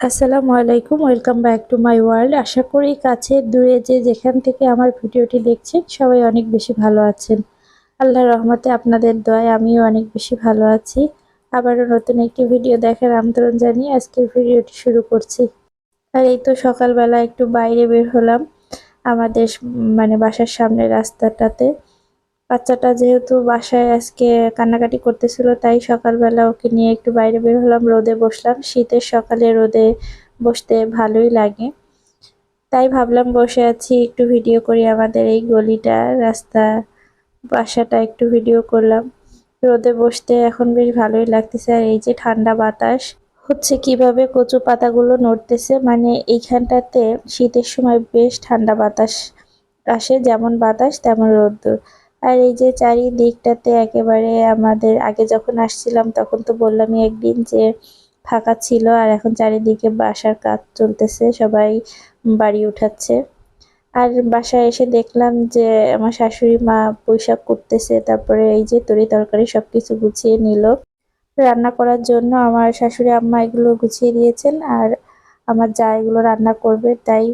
আসসালামু আলাইকুম, welcome back to my world. আশা করি কাছে দূরে যে যেখান থেকে আমার ভিডিওটি দেখছেন সবাই অনেক বেশি ভালো আছেন। আল্লাহর রহমতে আপনাদের দয়ায় আমিও অনেক বেশি ভালো আছি। আবারও নতুন একটি ভিডিও দেখার আমন্ত্রণ জানিয়ে আজকের ভিডিওটি শুরু করছি। আর এই তো সকালবেলা একটু বাইরে বের হলাম আমাদের বাসার সামনের রাস্তাটাতে। বাচ্চাটা যেহেতু বাসায় আজকে কান্নাকাটি করতেছিল, তাই সকালবেলা ওকে নিয়ে একটু বাইরে বের হলাম, রোদে বসলাম। শীতের সকালে রোদে বসতে ভালোই লাগে, তাই ভাবলাম বসে আছি একটু ভিডিও করি আমাদের এই গলিটা, রাস্তা, বাসাটা একটু ভিডিও করলাম। রোদে বসতে এখন বেশ ভালোই লাগতেছে। আর এই যে ঠান্ডা বাতাস হচ্ছে, কিভাবে কচু পাতাগুলো নড়তেছে, এইখানটাতে শীতের সময় বেশ ঠান্ডা বাতাস আসে, যেমন বাতাস তেমন রোদ্দুর। আর এই যে চারিদিকটাতে একেবারে, আমাদের আগে যখন আসছিলাম তখন তো বললামই একদিন যে ফাঁকা ছিল, আর এখন চারিদিকে বাসার কাজ চলতেছে, সবাই বাড়ি উঠাচ্ছে। আর বাসায় এসে দেখলাম যে আমার শাশুড়ি মা পুঁইশাক কুটতেছে, তারপরে এই যে তরি তরকারি সবকিছু গুছিয়ে নিল রান্না করার জন্য। আমার শাশুড়ি আম্মা এগুলো গুছিয়ে দিয়েছেন, আর আমার যা এগুলো রান্না করবে, তাই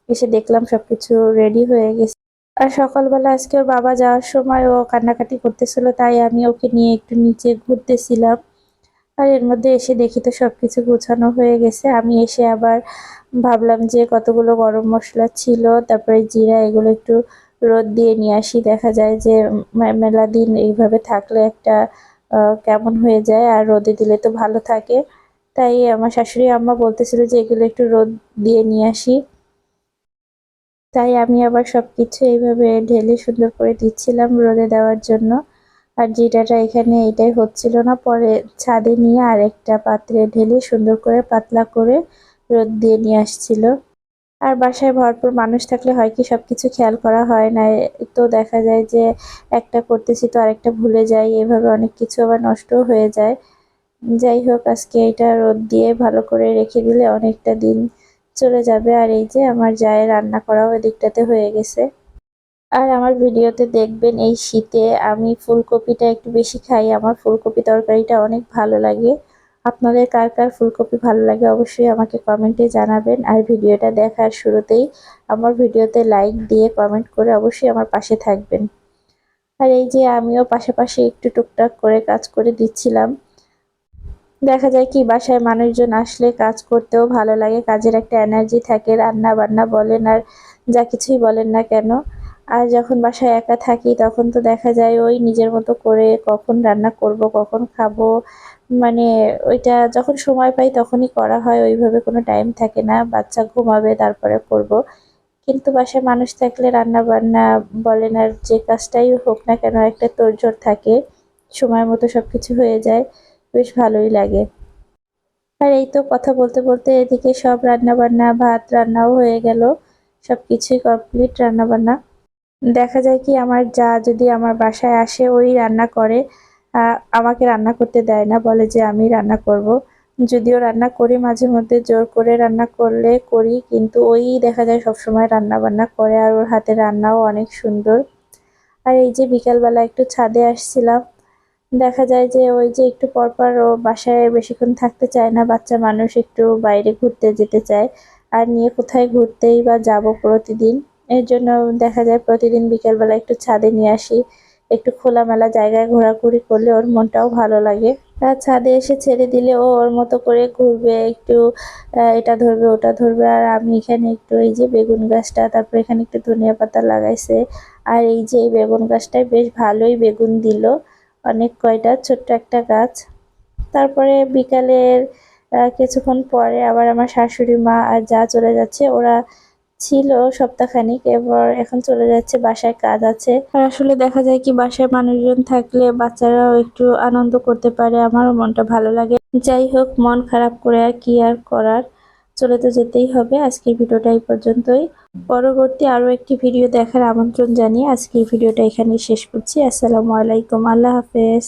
এসে দেখলাম সবকিছু রেডি হয়ে গেছে। আর সকালবেলা আজকে ওর বাবা যাওয়ার সময় ও কান্নাকাটি করতেছিল, তাই আমি ওকে নিয়ে একটু নিচে ঘুরতেছিলাম। আর এর মধ্যে এসে দেখি তো সবকিছু গোছানো হয়ে গেছে। আমি এসে আবার ভাবলাম যে কতগুলো গরম মশলা ছিল, তারপরে জিরা, এগুলো একটু রোদ দিয়ে নিয়ে আসি। দেখা যায় যে মেলা দিন এইভাবে থাকলে একটা কেমন হয়ে যায়, আর রোদে দিলে তো ভালো থাকে। তাই আমার শাশুড়ি আম্মা বলতেছিল যে এগুলো একটু রোদ দিয়ে নিয়ে আসি, তাই আমি আবার সবকিছু এইভাবে ঢেলে সুন্দর করে দিচ্ছিলাম রোদে দেওয়ার জন্য। আর জিরাটা এখানে এটাই হচ্ছিল না, পরে ছাদে নিয়ে আরেকটা পাত্রে ঢেলে সুন্দর করে পাতলা করে রোদ দিয়ে নিয়ে আসছিল। আর বাসায় ভরপুর মানুষ থাকলে হয় কি, সবকিছু খেয়াল করা হয় না। তো দেখা যায় যে একটা করতেছি তো আরেকটা ভুলে যাই, এভাবে অনেক কিছু আবার নষ্টও হয়ে যায়। যাই হোক, আজকে এটা রোদ দিয়ে ভালো করে রেখে দিলে অনেকটা দিন চলে যাবে। আর এই যে আমার জায়ের রান্না করাও এদিকটাতে হয়ে গেছে। আর আমার ভিডিওতে দেখবেন এই শীতে আমি ফুলকপিটা একটু বেশি খাই, আমার ফুলকপি তরকারিটা অনেক ভালো লাগে। আপনাদের কার কার ফুলকপি ভালো লাগে অবশ্যই আমাকে কমেন্টে জানাবেন। আর ভিডিওটা দেখার শুরুতেই আমার ভিডিওতে লাইক দিয়ে কমেন্ট করে অবশ্যই আমার পাশে থাকবেন। আর এই যে আমিও পাশাপাশি একটু টুকটাক করে কাজ করে দিচ্ছিলাম। দেখা যায় কি, বাসায় মানুষজন আসলে কাজ করতেও ভালো লাগে, কাজের একটা এনার্জি থাকে, রান্না বান্না বলেন আর যা কিছুই বলেন না কেন। আর যখন বাসায় একা থাকি তখন তো দেখা যায় ওই নিজের মতো করে কখন রান্না করব, কখন খাবো, মানে ওইটা যখন সময় পাই তখনই করা হয়, ওইভাবে কোনো টাইম থাকে না। বাচ্চা ঘুমাবে তারপরে করব। কিন্তু বাসায় মানুষ থাকলে রান্না বান্না বলেন আর যে কাজটাই হোক না কেন, একটা তোড়জোড় থাকে, সময় মতো সবকিছু হয়ে যায়, বেশ ভালোই লাগে। আর এই তো কথা বলতে বলতে এদিকে সব রান্না বান্না, ভাত রান্নাও হয়ে গেল, সবকিছুই কমপ্লিট রান্না বান্না। দেখা যায় কি, আমার যা যদি আমার বাসায় আসে ওই রান্না করে, আমাকে রান্না করতে দেয় না, বলে যে আমি রান্না করব। যদিও রান্না করি মাঝে মধ্যে, জোর করে রান্না করলে করি, কিন্তু ওই দেখা যায় সবসময় রান্না বান্না করে, আর ওর হাতে রান্নাও অনেক সুন্দর। আর এই যে বিকালবেলা একটু ছাদে আসছিলাম, দেখা যায় যে ওই যে একটু পরপর ও বাসায় বেশিক্ষণ থাকতে চায় না, বাচ্চা মানুষ একটু বাইরে ঘুরতে যেতে চায়। আর নিয়ে কোথায় ঘুরতেই বা যাব প্রতিদিন, এর জন্য দেখা যায় প্রতিদিন বিকেলবেলা একটু ছাদে নিয়ে আসি। একটু খোলামেলা জায়গায় ঘোরাঘুরি করলে ওর মনটাও ভালো লাগে। আর ছাদে এসে ছেড়ে দিলে ও ওর মতো করে ঘুরবে, একটু এটা ধরবে ওটা ধরবে। আর আমি এখানে একটু এই যে বেগুন গাছটা, তারপর এখানে একটু ধনিয়া পাতা লাগাইছে। আর এই যে এই বেগুন গাছটায় বেশ ভালোই বেগুন দিল, অনেক কয়টা, ছোট্ট একটা গাছ। তারপরে বিকালের কিছুক্ষণ পরে আবার আমার শাশুড়ি মা আর যা চলে যাচ্ছে, ওরা ছিল সপ্তাহখানিক, এবার এখন চলে যাচ্ছে, বাসায় কাজ আছে। আর আসলে দেখা যায় কি, বাসায় মানুষজন থাকলে বাচ্চারাও একটু আনন্দ করতে পারে, আমারও মনটা ভালো লাগে। যাই হোক, মন খারাপ করে আর কি আর করার, চলে তো যেতেই হবে। আজকের ভিডিওটা এই পর্যন্তই। পরবর্তী আরো একটি ভিডিও দেখার আমন্ত্রণ জানিয়ে আজকের ভিডিওটা এখানেই শেষ করছি। আসসালামু আলাইকুম, আল্লাহ হাফেজ।